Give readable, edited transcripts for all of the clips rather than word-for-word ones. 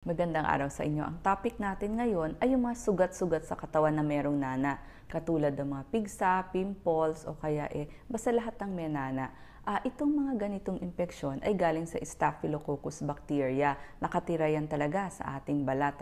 Magandang araw sa inyo. Ang topic natin ngayon ay yung mga sugat-sugat sa katawan na merong nana, katulad ng mga pigsa, pimples, o kaya basta lahat ng may nana. Itong mga ganitong impeksyon ay galing sa Staphylococcus bacteria. Nakatira yan talaga sa ating balat.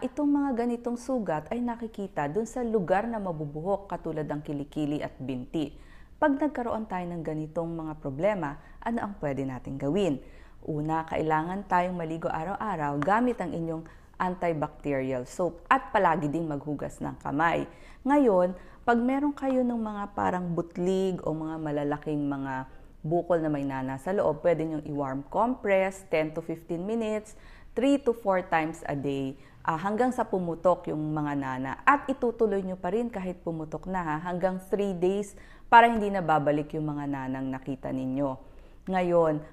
Itong mga ganitong sugat ay nakikita dun sa lugar na mabubuhok, katulad ng kilikili at binti. Pag nagkaroon tayo ng ganitong mga problema, ano ang pwede natin gawin? Una, kailangan tayong maligo araw-araw gamit ang inyong antibacterial soap at palagi ding maghugas ng kamay. Ngayon, pag meron kayo ng mga parang butlig o mga malalaking mga bukol na may nana sa loob, pwede nyong i-warm compress 10 to 15 minutes, 3 to 4 times a day, hanggang sa pumutok yung mga nana. At itutuloy nyo pa rin kahit pumutok na hanggang 3 days para hindi na babalik yung mga nanang nakita ninyo. Ngayon,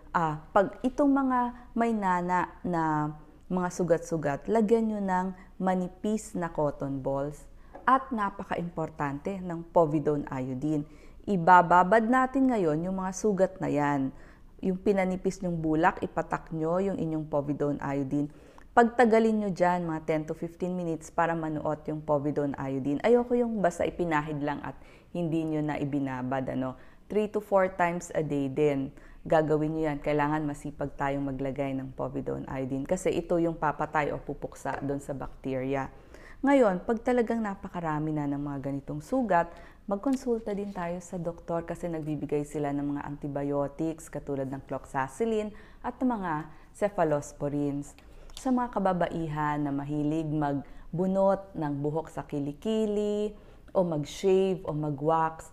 pag itong mga may nana na mga sugat-sugat, lagyan nyo ng manipis na cotton balls at napaka-importante ng povidone iodine. Ibababad natin ngayon yung mga sugat na yan. Yung pinanipis nyong bulak, ipatak nyo yung inyong povidone iodine. Pagtagalin nyo dyan mga 10 to 15 minutes para manuot yung povidone iodine. Ayoko yung basta ipinahid lang at hindi nyo na ibinabad. 3 to 4 times a day din. Gagawin nyo yan. Kailangan masipag tayong maglagay ng povidone iodine kasi ito yung papatay o pupuksa doon sa bacteria. Ngayon, pag talagang napakarami na ng mga ganitong sugat, magkonsulta din tayo sa doktor kasi nagbibigay sila ng mga antibiotics katulad ng cloxacillin at mga cephalosporins. Sa mga kababaihan na mahilig magbunot ng buhok sa kilikili o mag-shave o mag-wax,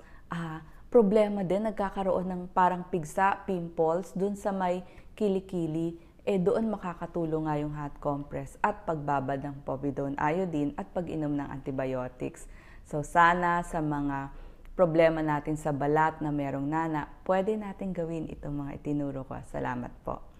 problema din, nagkakaroon ng parang pigsa, pimples, dun sa may kilikili, doon makakatulong nga yung hot compress at pagbabad ng povidone iodine at pag-inom ng antibiotics. So sana sa mga problema natin sa balat na merong nana, pwede natin gawin itong mga itinuro ko. Salamat po.